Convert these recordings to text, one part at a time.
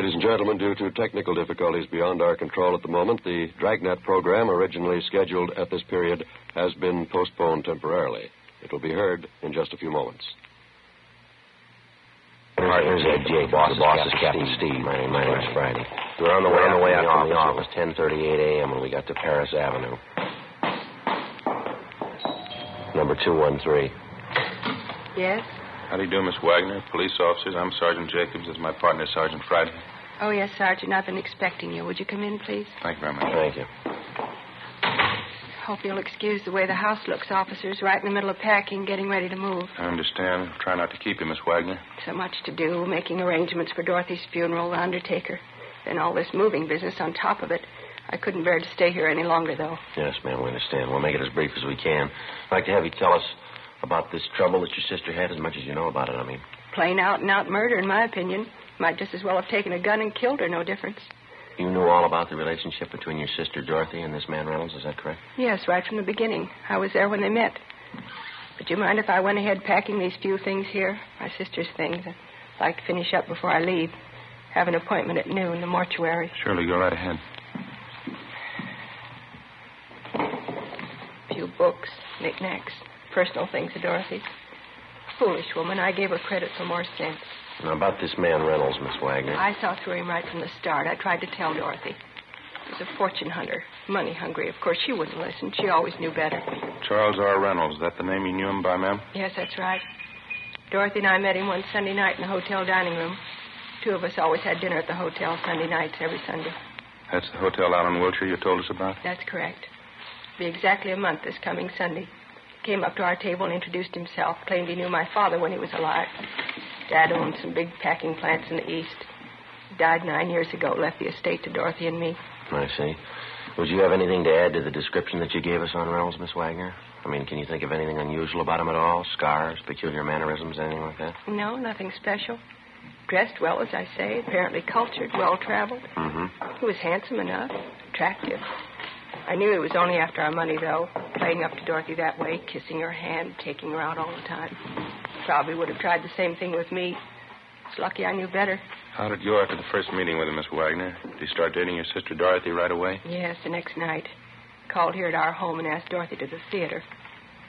Ladies and gentlemen, due to technical difficulties beyond our control at the moment, the Dragnet program, originally scheduled at this period, has been postponed temporarily. It will be heard in just a few moments. Partners at Jake. The boss is Captain Steve. My name's Friday. We were on the way out from the office. 10:38 a.m. when we got to Paris Avenue. Number 213. Yes? How do you do, Miss Wagner? Police officers. I'm Sergeant Jacobs. This is my partner, Sergeant Friday. Oh, yes, Sergeant. I've been expecting you. Would you come in, please? Thank you very much. Thank you. Hope you'll excuse the way the house looks, officers. Right in the middle of packing, getting ready to move. I understand. Try not to keep you, Miss Wagner. So much to do, making arrangements for Dorothy's funeral, the undertaker. Then all this moving business on top of it. I couldn't bear to stay here any longer, though. Yes, ma'am, we understand. We'll make it as brief as we can. I'd like to have you tell us about this trouble that your sister had, as much as you know about it, I mean. Plain out-and-out murder, in my opinion. Might just as well have taken a gun and killed her, no difference. You knew all about the relationship between your sister Dorothy and this man Reynolds, is that correct? Yes, right from the beginning. I was there when they met. Would you mind if I went ahead packing these few things here? My sister's things. I'd like to finish up before I leave. Have an appointment at noon, the mortuary. Surely, go right ahead. A few books, knickknacks, personal things of Dorothy's. Foolish woman. I gave her credit for more sense. Now, about this man Reynolds, Miss Wagner. I saw through him right from the start. I tried to tell Dorothy. He was a fortune hunter, money hungry. Of course, she wouldn't listen. She always knew better. Charles R. Reynolds. Is that the name you knew him by, ma'am? Yes, that's right. Dorothy and I met him one Sunday night in the hotel dining room. Two of us always had dinner at the hotel Sunday nights every Sunday. That's the hotel out on Wilshire you told us about? That's correct. It'll be exactly a month this coming Sunday. He came up to our table and introduced himself. Claimed he knew my father when he was alive. Dad owned some big packing plants in the East. He died 9 years ago, left the estate to Dorothy and me. I see. Would you have anything to add to the description that you gave us on Reynolds, Miss Wagner? I mean, can you think of anything unusual about him at all? Scars, peculiar mannerisms, anything like that? No, nothing special. Dressed well, as I say. Apparently cultured, well-traveled. Mm-hmm. He was handsome enough, attractive. I knew he was only after our money, though, playing up to Dorothy that way, kissing her hand, taking her out all the time. Probably would have tried the same thing with me. It's lucky I knew better. How did you go after the first meeting with him, Miss Wagner? Did he start dating your sister Dorothy right away? Yes, the next night. Called here at our home and asked Dorothy to the theater.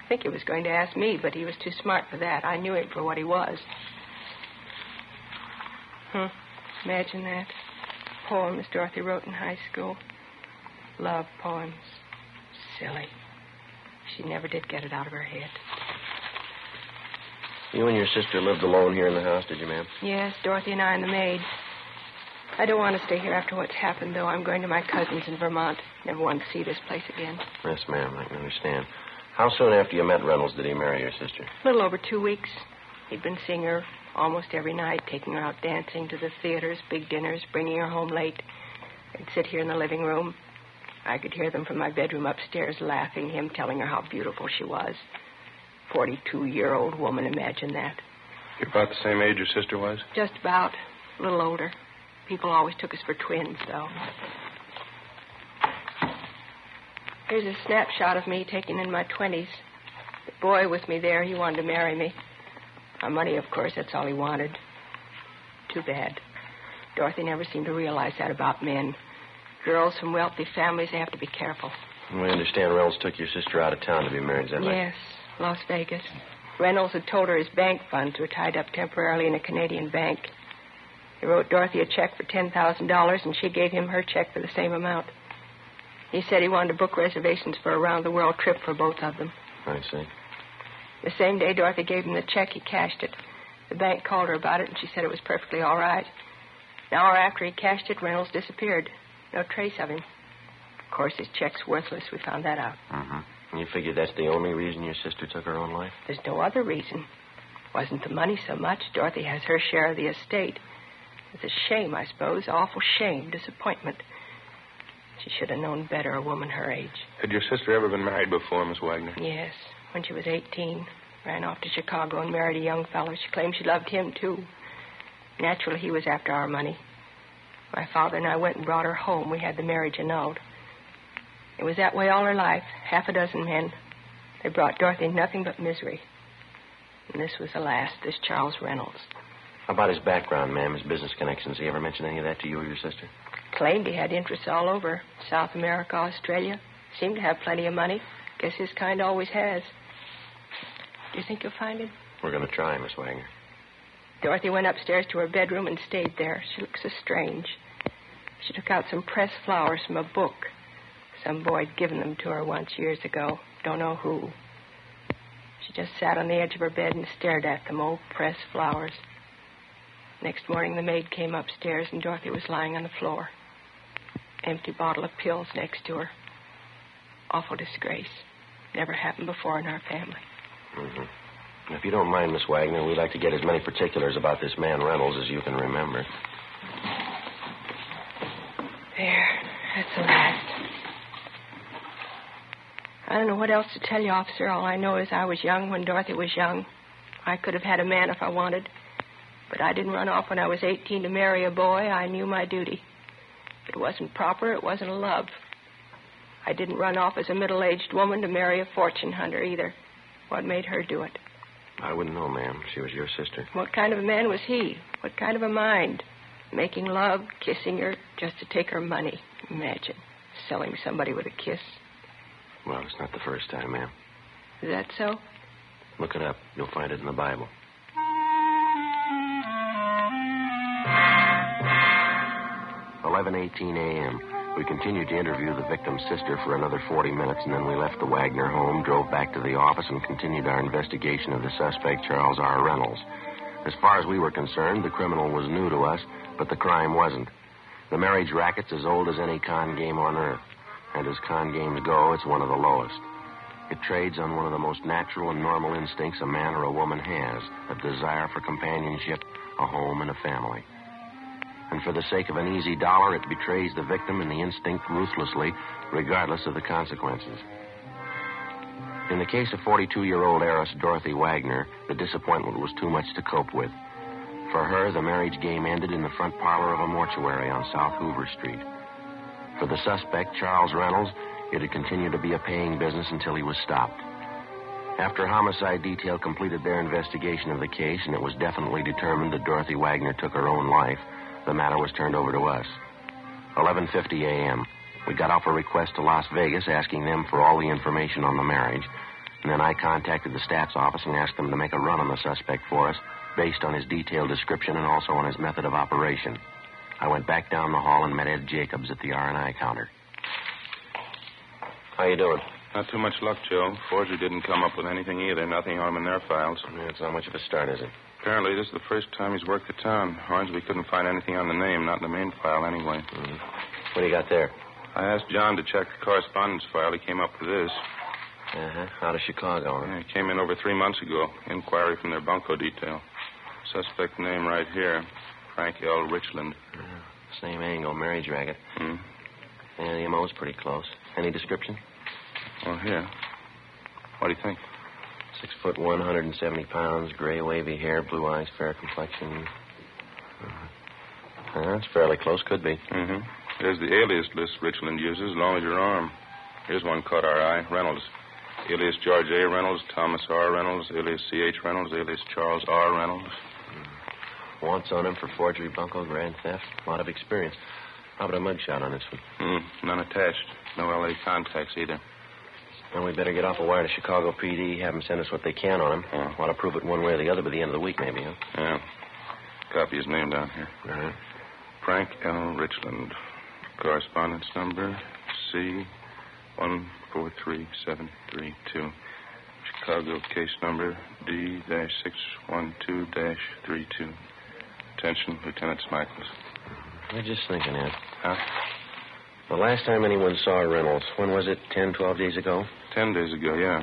I think he was going to ask me, but he was too smart for that. I knew him for what he was. Imagine that. Poems Dorothy wrote in high school. Love poems. Silly. She never did get it out of her head. You and your sister lived alone here in the house, did you, ma'am? Yes, Dorothy and I and the maid. I don't want to stay here after what's happened, though. I'm going to my cousin's in Vermont. Never want to see this place again. Yes, ma'am, I can understand. How soon after you met Reynolds did he marry your sister? A little over 2 weeks. He'd been seeing her almost every night, taking her out dancing to the theaters, big dinners, bringing her home late. They'd sit here in the living room. I could hear them from my bedroom upstairs laughing, him telling her how beautiful she was. 42-year-old woman, imagine that. You're about the same age your sister was? Just about. A little older. People always took us for twins, though. Here's a snapshot of me taken in my 20s. The boy with me there, he wanted to marry me. My money, of course, that's all he wanted. Too bad. Dorothy never seemed to realize that about men. Girls from wealthy families, they have to be careful. We understand Reynolds took your sister out of town to be married, is that right? Yes, Las Vegas. Reynolds had told her his bank funds were tied up temporarily in a Canadian bank. He wrote Dorothy a check for $10,000, and she gave him her check for the same amount. He said he wanted to book reservations for a round-the-world trip for both of them. I see. The same day Dorothy gave him the check, he cashed it. The bank called her about it, and she said it was perfectly all right. An hour after he cashed it, Reynolds disappeared. No trace of him. Of course, his check's worthless. We found that out. Mm-hmm. And you figure that's the only reason your sister took her own life? There's no other reason. Wasn't the money so much. Dorothy has her share of the estate. It's a shame, I suppose. Awful shame, disappointment. She should have known better, a woman her age. Had your sister ever been married before, Miss Wagner? Yes, when she was 18. Ran off to Chicago and married a young fellow. She claimed she loved him, too. Naturally, he was after our money. My father and I went and brought her home. We had the marriage annulled. It was that way all her life. 6 men. They brought Dorothy nothing but misery. And this was the last, this Charles Reynolds. How about his background, ma'am, his business connections? Did he ever mention any of that to you or your sister? Claimed he had interests all over. South America, Australia. Seemed to have plenty of money. Guess his kind always has. Do you think you'll find him? We're going to try, Miss Wagner. Dorothy went upstairs to her bedroom and stayed there. She looked so strange. She took out some pressed flowers from a book. Some boy had given them to her once years ago. Don't know who. She just sat on the edge of her bed and stared at them, old pressed flowers. Next morning, the maid came upstairs, and Dorothy was lying on the floor. Empty bottle of pills next to her. Awful disgrace. Never happened before in our family. Mm-hmm. If you don't mind, Miss Wagner, we'd like to get as many particulars about this man Reynolds as you can remember. There. That's the last. I don't know what else to tell you, officer. All I know is I was young when Dorothy was young. I could have had a man if I wanted. But I didn't run off when I was 18 to marry a boy. I knew my duty. It wasn't proper. It wasn't a love. I didn't run off as a middle-aged woman to marry a fortune hunter either. What made her do it? I wouldn't know, ma'am. She was your sister. What kind of a man was he? What kind of a mind? Making love, kissing her, just to take her money. Imagine selling somebody with a kiss. Well, it's not the first time, ma'am. Is that so? Look it up. You'll find it in the Bible. 11:18 a.m. We continued to interview the victim's sister for another 40 minutes, and then we left the Wagner home, drove back to the office, and continued our investigation of the suspect, Charles R. Reynolds. As far as we were concerned, the criminal was new to us, but the crime wasn't. The marriage racket's as old as any con game on earth, and as con games go, it's one of the lowest. It trades on one of the most natural and normal instincts a man or a woman has, a desire for companionship, a home, and a family. And for the sake of an easy dollar, it betrays the victim and the instinct ruthlessly, regardless of the consequences. In the case of 42-year-old heiress Dorothy Wagner, the disappointment was too much to cope with. For her, the marriage game ended in the front parlor of a mortuary on South Hoover Street. For the suspect, Charles Reynolds, it had continued to be a paying business until he was stopped. After homicide detail completed their investigation of the case, and it was definitely determined that Dorothy Wagner took her own life, the matter was turned over to us. 11:50 a.m. We got off a request to Las Vegas asking them for all the information on the marriage, and then I contacted the stats office and asked them to make a run on the suspect for us based on his detailed description and also on his method of operation. I went back down the hall and met Ed Jacobs at the R&I counter. How you doing? Not too much luck, Joe. Forger didn't come up with anything either. Nothing on him in their files. Yeah, it's not much of a start, is it? Apparently, this is the first time he's worked the town. Hornsby couldn't find anything on the name, not in the main file anyway. Mm-hmm. What do you got there? I asked John to check the correspondence file. He came up with this. Uh-huh. Out of Chicago, huh? Yeah, it came in over 3 months ago. Inquiry from their bunco detail. Suspect name right here, Frank L. Richland. Same angle, marriage racket. Hmm. Yeah, the MO's pretty close. Any description? Oh, here. What do you think? 6'1", 170 pounds, gray wavy hair, blue eyes, fair complexion. That's fairly close, could be. Mm-hmm. There's the alias list Richland uses, along with your arm. Here's one caught our eye. Reynolds. Alias George A. Reynolds, Thomas R. Reynolds, alias C.H. Reynolds, alias Charles R. Reynolds. Wants on him for forgery, bunco, grand theft. A lot of experience. How about a mugshot on this one? None attached. No L.A. contacts either. Well, we better get off a wire to Chicago PD, have them send us what they can on him. Want to prove it one way or the other by the end of the week, maybe, huh? Yeah. Copy his name down here. All right. Frank L. Richland. Correspondence number C143732. Chicago case number D-612-32. Attention, Lieutenant Smichaels. I was just thinking, Ed. Huh? The last time anyone saw Reynolds, when was it? 10, 12 days ago? 10 days ago, yeah.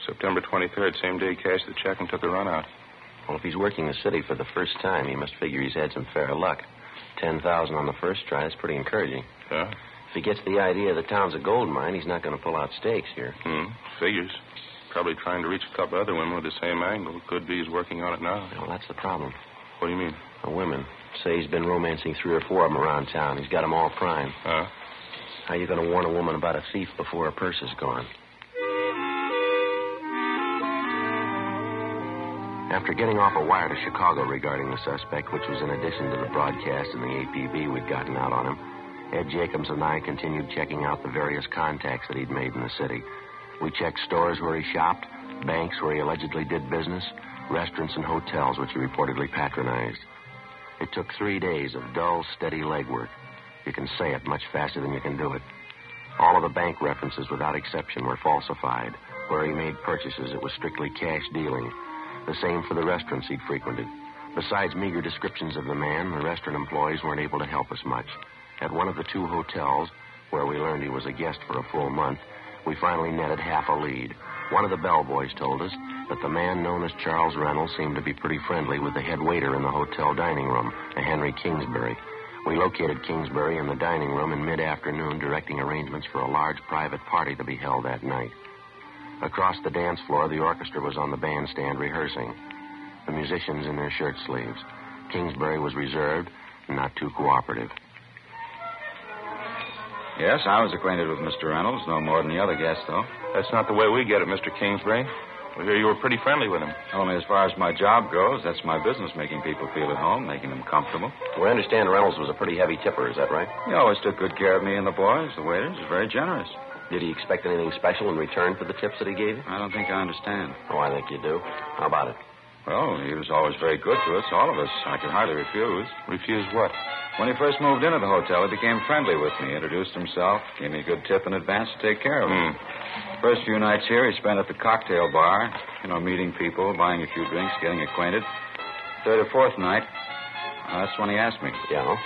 September 23rd, same day he cashed the check and took a run out. Well, if he's working the city for the first time, he must figure he's had some fair luck. 10,000 on the first try, that's pretty encouraging. Yeah? If he gets the idea the town's a gold mine, he's not going to pull out stakes here. Figures. Probably trying to reach a couple other women with the same angle. Could be he's working on it now. Well, that's the problem. What do you mean? The women. Say he's been romancing 3 or 4 of them around town. He's got them all primed. Huh? How you going to warn a woman about a thief before her purse is gone? After getting off a wire to Chicago regarding the suspect, which was in addition to the broadcast and the APB we'd gotten out on him, Ed Jacobs and I continued checking out the various contacts that he'd made in the city. We checked stores where he shopped, banks where he allegedly did business, restaurants and hotels which he reportedly patronized. It took 3 days of dull, steady legwork. You can say it much faster than you can do it. All of the bank references, without exception, were falsified. Where he made purchases, it was strictly cash dealing. The same for the restaurants he'd frequented. Besides meager descriptions of the man, the restaurant employees weren't able to help us much. At one of the 2 hotels, where we learned he was a guest for a full month, we finally netted half a lead. One of the bellboys told us that the man known as Charles Reynolds seemed to be pretty friendly with the head waiter in the hotel dining room, a Henry Kingsbury. We located Kingsbury in the dining room in mid-afternoon, directing arrangements for a large private party to be held that night. Across the dance floor, the orchestra was on the bandstand rehearsing, the musicians in their shirt sleeves. Kingsbury was reserved and not too cooperative. Yes, I was acquainted with Mr. Reynolds, no more than the other guests, though. That's not the way we get it, Mr. Kingsbury. We hear you were pretty friendly with him. Only as far as my job goes. That's my business, making people feel at home, making them comfortable. We understand Reynolds was a pretty heavy tipper, is that right? He always took good care of me and the boys, the waiters. He was very generous. Did he expect anything special in return for the tips that he gave you? I don't think I understand. Oh, I think you do. How about it? Well, he was always very good to us, all of us. I could hardly refuse. Refuse what? When he first moved into the hotel, he became friendly with me, introduced himself, gave me a good tip in advance to take care of him. First few nights here, he spent at the cocktail bar, meeting people, buying a few drinks, getting acquainted. Third or fourth night, that's when he asked me. Yeah?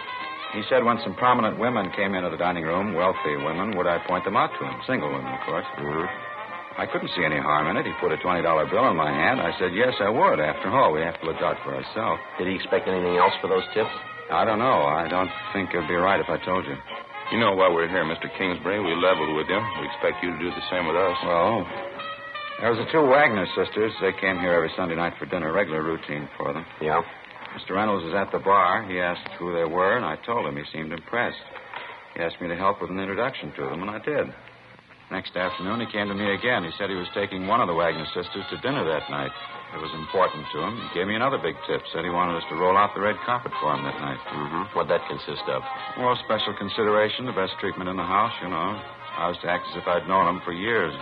He said when some prominent women came into the dining room, wealthy women, would I point them out to him? Single women, of course. Mm-hmm. I couldn't see any harm in it. He put a $20 bill in my hand. I said, yes, I would. After all, we have to look out for ourselves. Did he expect anything else for those tips? I don't know. I don't think it'd be right if I told you. You know, while we're here, Mr. Kingsbury, we leveled with him. We expect you to do the same with us. Well, there was the 2 Wagner sisters. They came here every Sunday night for dinner, regular routine for them. Yeah? Mr. Reynolds was at the bar. He asked who they were, and I told him. He seemed impressed. He asked me to help with an introduction to them, and I did. Next afternoon, he came to me again. He said he was taking one of the Wagner sisters to dinner that night. It was important to him. He gave me another big tip. Said he wanted us to roll out the red carpet for him that night. Mm-hmm. What'd that consist of? Well, special consideration, the best treatment in the house, I was to act as if I'd known him for years.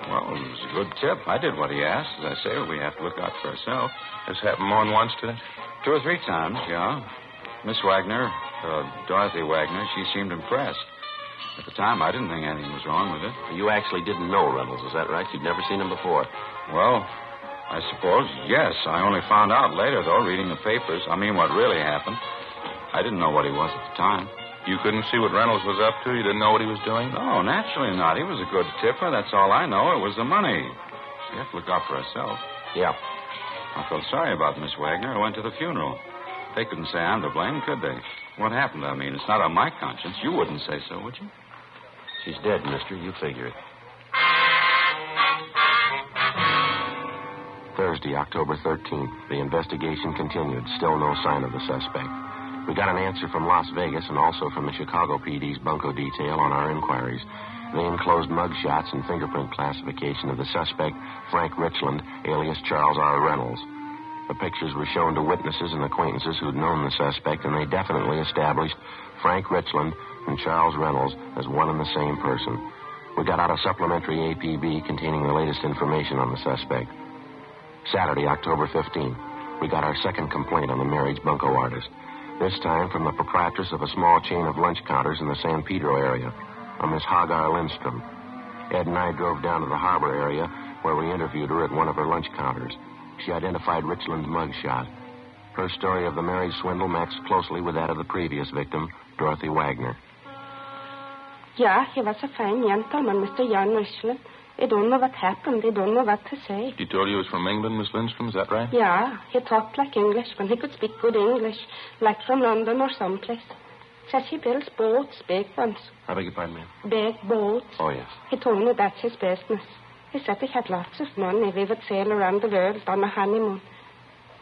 Well, it was a good tip. I did what he asked. As I say, we have to look out for ourselves. This happened more than once, did it? 2 or 3 times, yeah. Miss Wagner, Dorothy Wagner, she seemed impressed. At the time, I didn't think anything was wrong with it. You actually didn't know Reynolds, is that right? You'd never seen him before. Well, I suppose, yes. I only found out later, though, reading the papers. I mean, what really happened. I didn't know what he was at the time. You couldn't see what Reynolds was up to? You didn't know what he was doing? No, naturally not. He was a good tipper. That's all I know. It was the money. We have to look out for ourselves. Yeah. I felt sorry about Miss Wagner. I went to the funeral. They couldn't say I'm to blame, could they? What happened? I mean, it's not on my conscience. You wouldn't say so, would you? She's dead, mister. You figure it. Thursday, October 13th. The investigation continued. Still no sign of the suspect. We got an answer from Las Vegas and also from the Chicago PD's bunco detail on our inquiries. They enclosed mugshots and fingerprint classification of the suspect, Frank Richland, alias Charles R. Reynolds. The pictures were shown to witnesses and acquaintances who'd known the suspect, and they definitely established Frank Richland and Charles Reynolds as one and the same person. We got out a supplementary APB containing the latest information on the suspect. Saturday, October 15th, we got our second complaint on the marriage bunco artist. This time from the proprietress of a small chain of lunch counters in the San Pedro area, a Miss Hagar Lindstrom. Ed and I drove down to the harbor area where we interviewed her at one of her lunch counters. She identified Richland's mugshot. Her story of the marriage swindle matched closely with that of the previous victim, Dorothy Wagner. Yeah, he was a fine gentleman, Mr. Jan Richland. I don't know what happened. I don't know what to say. He told you he was from England, Miss Lindstrom, is that right? Yeah, he talked like Englishman. He could speak good English, like from London or someplace. Says he builds boats, big ones. I beg your pardon, ma'am? Big boats. Oh, yes. He told me that's his business. He said he had lots of money. We would sail around the world on a honeymoon.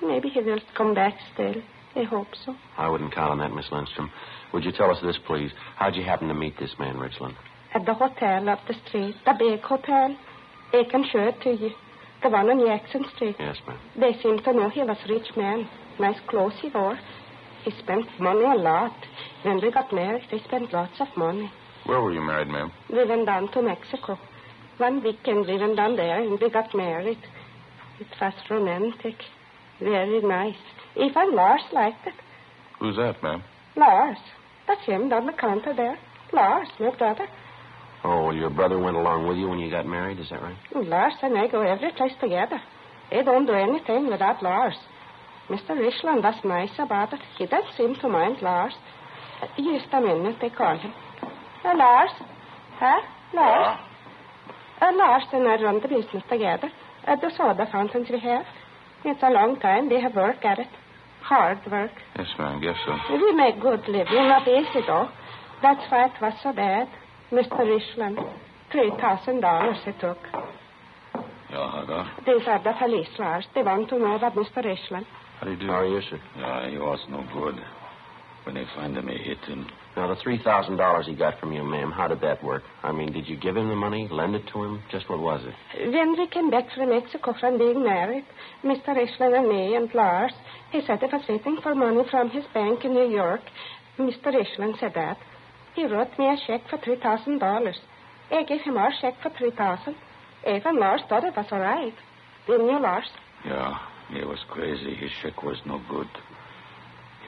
Maybe he will come back still. I hope so. I wouldn't count on that, Miss Lindstrom. Would you tell us this, please? How'd you happen to meet this man, Richland? At the hotel up the street, the big hotel. I can show it to you. The one on Jackson Street. Yes, ma'am. They seemed to know he was a rich man. Nice clothes he wore. He spent money a lot. When we got married, they spent lots of money. Where were you married, ma'am? We went down to Mexico. One weekend we went down there and we got married. It was romantic. Very nice. Even Lars liked it. Who's that, ma'am? Lars. That's him down the counter there. Lars, my brother. Oh, well, your brother went along with you when you got married, is that right? Lars and I go every place together. They don't do anything without Lars. Mr. Richland was nice about it. He doesn't seem to mind Lars. Just a minute, they call him. Lars? Huh? Lars? Lars and I run the business together. The soda fountains we have. It's a long time. We have work at it. Hard work. Yes, ma'am, guess so. We make good living. Not easy, though. That's why it was so bad. Mr. Richland, $3,000 it took. Ja, These are the police, Lars. They want to know about Mr. Richland. How do you do? How are you, sir? yeah, he was no good. When they find him, they hit him. Now, the $3,000 he got from you, ma'am, how did that work? I mean, did you give him the money, lend it to him? Just what was it? When we came back from Mexico from being married, Mr. Richland and me and Lars, he said he was waiting for money from his bank in New York. Mr. Richland said that. He wrote me a check for $3,000. I gave him our check for $3,000. Even Lars thought it was all right. Didn't you, Lars? Yeah, he was crazy. His check was no good.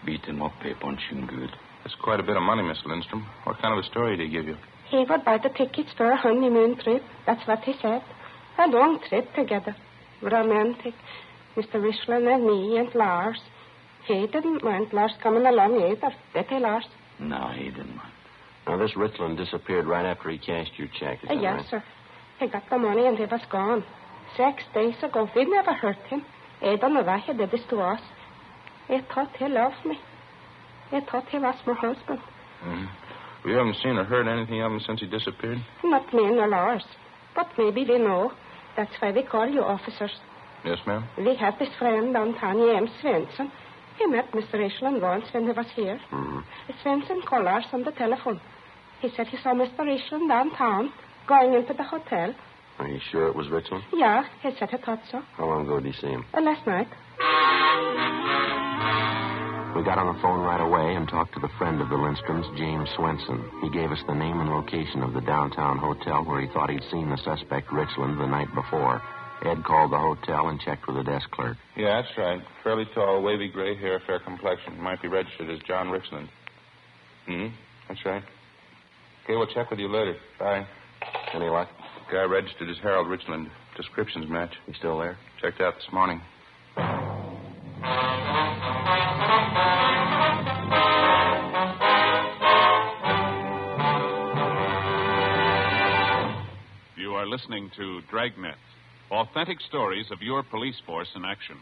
He beat him up, he punched him good. That's quite a bit of money, Miss Lindstrom. What kind of a story did he give you? He would buy the tickets for a honeymoon trip. That's what he said. A long trip together. Romantic. Mr. Richland and me and Lars. He didn't mind Lars coming along either. Did he, Lars? No, he didn't mind. Now, this Richland disappeared right after he cashed your check, is that Yes, right? sir. He got the money and he was gone. 6 days ago. We never hurt him. I don't know why he did this to us. I thought he loved me. I thought he was my husband. Mm-hmm. We haven't seen or heard anything of him since he disappeared? Not me nor Lars. But maybe we know. That's why we call you officers. Yes, ma'am? We have this friend downtown, M. Svensson. He met Mr. Richland once when he was here. Mm-hmm. Svensson called Lars on the telephone. He said he saw Mr. Richland downtown, going into the hotel. Are you sure it was Richland? Yeah, he said he thought so. How long ago did you see him? Last night. We got on the phone right away and talked to the friend of the Lindstroms, James Swenson. He gave us the name and location of the downtown hotel where he thought he'd seen the suspect, Richland, the night before. Ed called the hotel and checked with the desk clerk. Yeah, that's right. Fairly tall, wavy gray hair, fair complexion. Might be registered as John Richland. That's right. Okay, we'll check with you later. Bye. Any luck? Guy registered as Harold Richland. Descriptions match. He's still there? Checked out this morning. You are listening to Dragnet, authentic stories of your police force in action.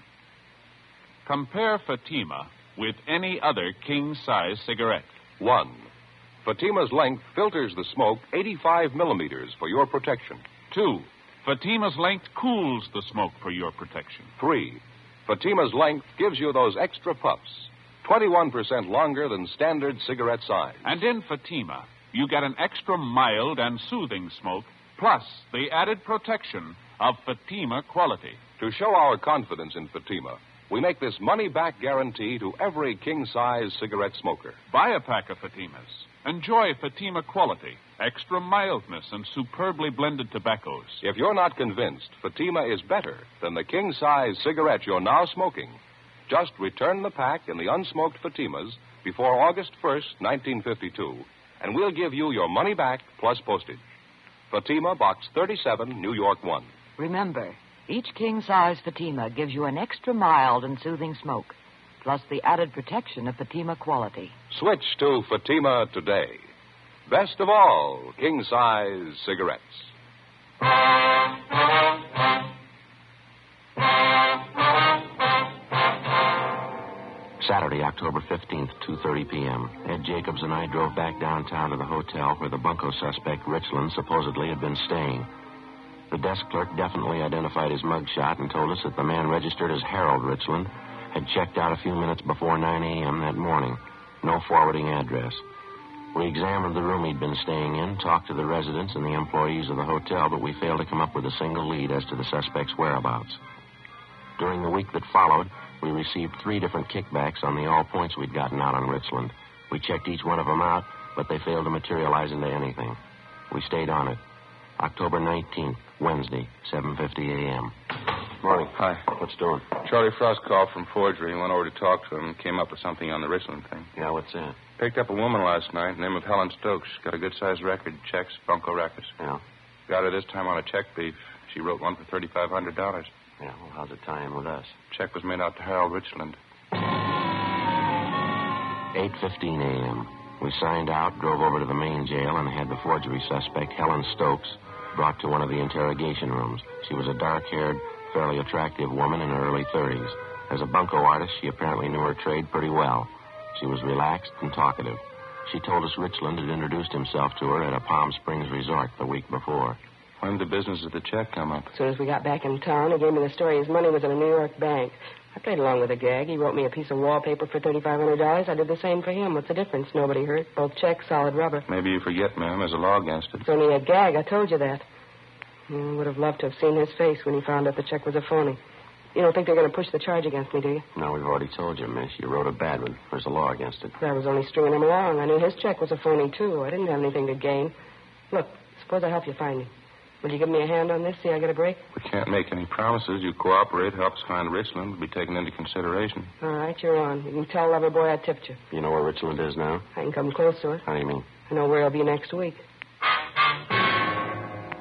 Compare Fatima with any other king-size cigarette. 1. Fatima's length filters the smoke 85 millimeters for your protection. 2. Fatima's length cools the smoke for your protection. 3. Fatima's length gives you those extra puffs, 21% longer than standard cigarette size. And in Fatima, you get an extra mild and soothing smoke, plus the added protection of Fatima quality. To show our confidence in Fatima, we make this money-back guarantee to every king-size cigarette smoker. Buy a pack of Fatimas. Enjoy Fatima quality, extra mildness, and superbly blended tobaccos. If you're not convinced Fatima is better than the king-size cigarette you're now smoking, just return the pack in the unsmoked Fatimas before August 1st, 1952, and we'll give you your money back plus postage. Fatima, Box 37, New York 1. Remember, each king-size Fatima gives you an extra mild and soothing smoke, plus the added protection of Fatima quality. Switch to Fatima today. Best of all, king-size cigarettes. Saturday, October 15th, 2:30 p.m. Ed Jacobs and I drove back downtown to the hotel where the bunco suspect, Richland, supposedly had been staying. The desk clerk definitely identified his mugshot and told us that the man registered as Harold Richland had checked out a few minutes before 9 a.m. that morning. No forwarding address. We examined the room he'd been staying in, talked to the residents and the employees of the hotel, but we failed to come up with a single lead as to the suspect's whereabouts. During the week that followed, we received 3 different kickbacks on the all points we'd gotten out on Richland. We checked each one of them out, but they failed to materialize into anything. We stayed on it. October 19th, Wednesday, 7:50 a.m. Morning. Hi. What's doing? Charlie Frost called from forgery. Went over to talk to him and came up with something on the Richland thing. Yeah, what's that? Picked up a woman last night, name of Helen Stokes. Got a good-sized record, checks, bunco rackets. Yeah. Got her this time on a check brief. She wrote one for $3,500. Yeah, well, how's it tie in with us? Check was made out to Harold Richland. 8:15 a.m. We signed out, drove over to the main jail, and had the forgery suspect, Helen Stokes, brought to one of the interrogation rooms. She was a dark-haired, fairly attractive woman in her early 30s. As a bunco artist, she apparently knew her trade pretty well. She was relaxed and talkative. She told us Richland had introduced himself to her at a Palm Springs resort the week before. When did the business of the check come up? As soon as we got back in town, he gave me the story his money was in a New York bank. I played along with the gag. He wrote me a piece of wallpaper for $3,500. I did the same for him. What's the difference? Nobody hurt. Both checks, solid rubber. Maybe you forget, ma'am. There's a law against it. It's only a gag. I told you that. I would have loved to have seen his face when he found out the check was a phony. You don't think they're going to push the charge against me, do you? No, we've already told you, miss. You wrote a bad one. There's a law against it. I was only stringing him along. I knew his check was a phony, too. I didn't have anything to gain. Look, suppose I help you find him. Will you give me a hand on this? See I get a break? We can't make any promises. You cooperate, help us find Richland. Will be taken into consideration. All right, you're on. You can tell Loverboy I tipped you. You know where Richland is now? I can come close to it. How do you mean? I know where he'll be next week.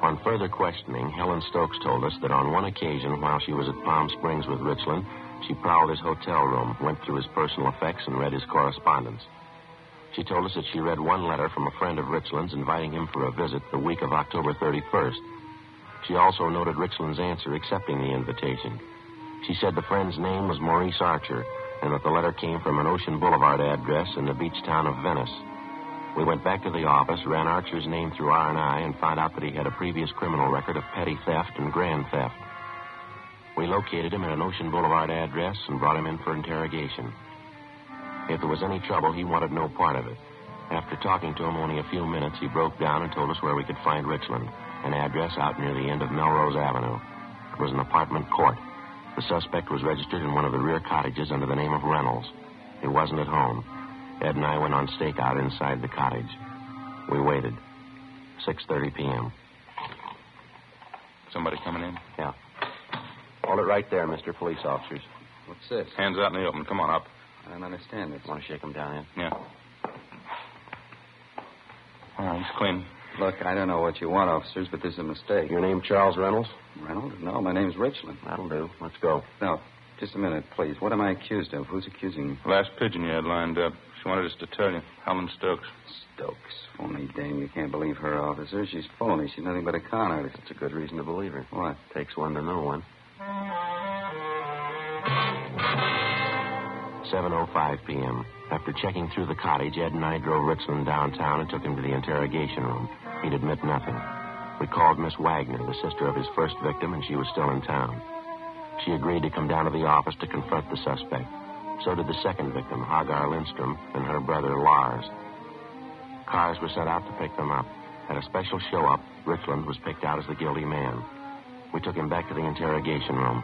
On further questioning, Helen Stokes told us that on one occasion while she was at Palm Springs with Richland, she prowled his hotel room, went through his personal effects, and read his correspondence. She told us that she read one letter from a friend of Richland's inviting him for a visit the week of October 31st. She also noted Richland's answer accepting the invitation. She said the friend's name was Maurice Archer and that the letter came from an Ocean Boulevard address in the beach town of Venice. We went back to the office, ran Archer's name through R&I, and found out that he had a previous criminal record of petty theft and grand theft. We located him at an Ocean Boulevard address and brought him in for interrogation. If there was any trouble, he wanted no part of it. After talking to him only a few minutes, he broke down and told us where we could find Richland, an address out near the end of Melrose Avenue. It was an apartment court. The suspect was registered in one of the rear cottages under the name of Reynolds. He wasn't at home. Ed and I went on stakeout inside the cottage. We waited. 6:30 p.m. Somebody coming in? Yeah. Hold it right there, Mr. Police Officers. What's this? Hands out in the open. Come on up. I don't understand this. Want to shake him down in? Yeah. All right, he's clean. Look, I don't know what you want, officers, but this is a mistake. Your name Charles Reynolds? Reynolds? No, my name's Richland. That'll do. Let's go. No, just a minute, please. What am I accused of? Who's accusing me? Last pigeon you had lined up. She wanted us to tell you. Helen Stokes. Stokes. Phony dame. You can't believe her, officer. She's phony. She's nothing but a con artist. It's a good reason to believe her. What? Takes one to know one. 7:05 p.m. After checking through the cottage, Ed and I drove Richland downtown and took him to the interrogation room. He'd admit nothing. We called Miss Wagner, the sister of his first victim, and she was still in town. She agreed to come down to the office to confront the suspect. So did the second victim, Hagar Lindstrom, and her brother, Lars. Cars were sent out to pick them up. At a special show-up, Richland was picked out as the guilty man. We took him back to the interrogation room.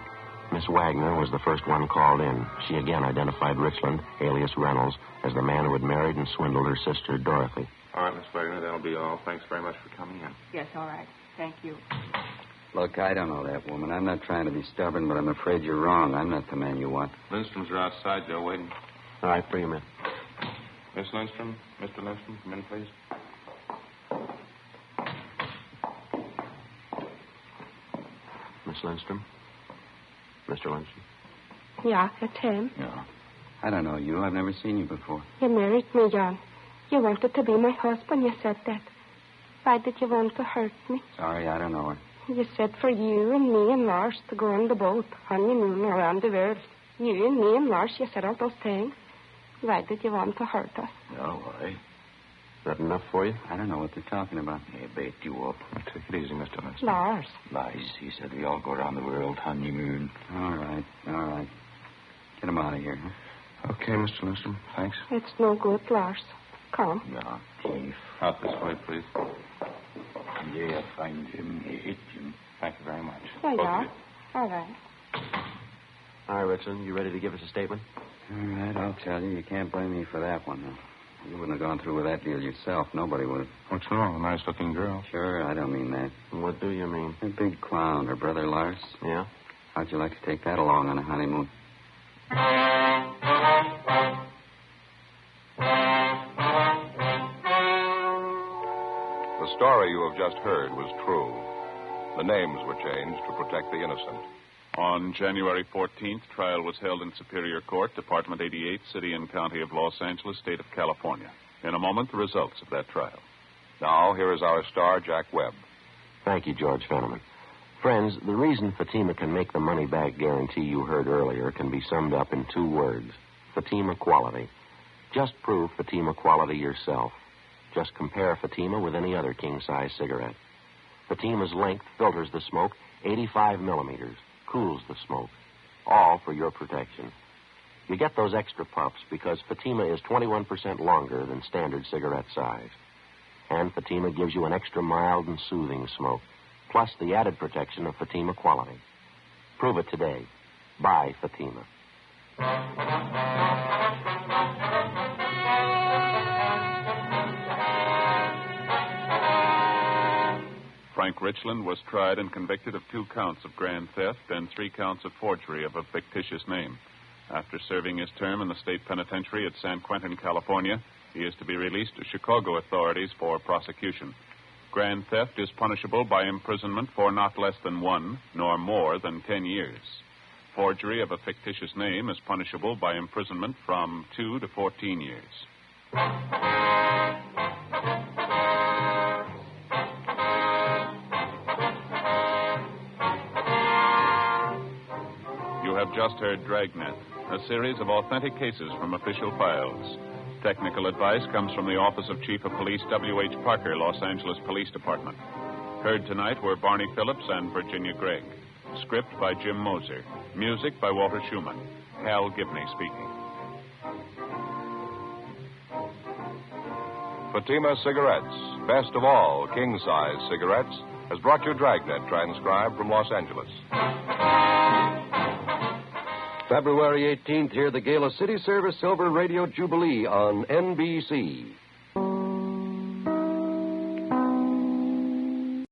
Miss Wagner was the first one called in. She again identified Richland, alias Reynolds, as the man who had married and swindled her sister, Dorothy. All right, Miss Wagner, that'll be all. Thanks very much for coming in. Yes, all right. Thank you. Look, I don't know that woman. I'm not trying to be stubborn, but I'm afraid you're wrong. I'm not the man you want. Lindstrom's are outside, Joe, waiting. All right, bring him in. Miss Lindstrom, Mr. Lindstrom, come in, please. Miss Lindstrom? Mr. Lindstrom? Yeah, it's him. Yeah. I don't know you. I've never seen you before. You married me, John. You wanted to be my husband. You said that. Why did you want to hurt me? Sorry, I don't know her. You said for you and me and Lars to go on the boat, honeymoon around the world. You and me and Lars, you said all those things. Why did you want to hurt us? No, why? Is that enough for you? I don't know what they're talking about. He bait you up. Take it easy, Mr. Lindstrom. Lars. Lies. He said we all go around the world honeymoon. All right. Get him out of here, huh? Okay, Mr. Lindstrom, thanks. It's no good, Lars. Come. No, thief. Out this way, please. Yeah, find him, hit him. Thank you very much. There you Both of are. you. All right. All right, Richland, you ready to give us a statement? All right, I'll tell you. You can't blame me for that one. You wouldn't have gone through with that deal yourself. Nobody would have. What's wrong? A nice-looking girl. Sure, I don't mean that. What do you mean? A big clown, her brother Lars. Yeah? How'd you like to take that along on a honeymoon? The story you have just heard was true. The names were changed to protect the innocent. On January 14th, trial was held in Superior Court, Department 88, City and County of Los Angeles, State of California. In a moment, the results of that trial. Now, here is our star, Jack Webb. Thank you, George Fenneman. Friends, the reason Fatima can make the money-back guarantee you heard earlier can be summed up in 2 words. Fatima quality. Just prove Fatima quality yourself. Just compare Fatima with any other king-size cigarette. Fatima's length filters the smoke 85 millimeters, cools the smoke, all for your protection. You get those extra puffs because Fatima is 21% longer than standard cigarette size. And Fatima gives you an extra mild and soothing smoke, plus the added protection of Fatima quality. Prove it today. Buy Fatima. Frank Richland was tried and convicted of 2 counts of grand theft and 3 counts of forgery of a fictitious name. After serving his term in the state penitentiary at San Quentin, California, he is to be released to Chicago authorities for prosecution. Grand theft is punishable by imprisonment for not less than 1, nor more than 10 years. Forgery of a fictitious name is punishable by imprisonment from 2 to 14 years. You have just heard Dragnet, a series of authentic cases from official files. Technical advice comes from the Office of Chief of Police W.H. Parker, Los Angeles Police Department. Heard tonight were Barney Phillips and Virginia Gregg. Script by Jim Moser. Music by Walter Schumann. Hal Gibney speaking. Fatima Cigarettes, best of all king-size cigarettes, has brought you Dragnet, transcribed from Los Angeles. February 18th, hear the Gala City Service Silver Radio Jubilee on NBC.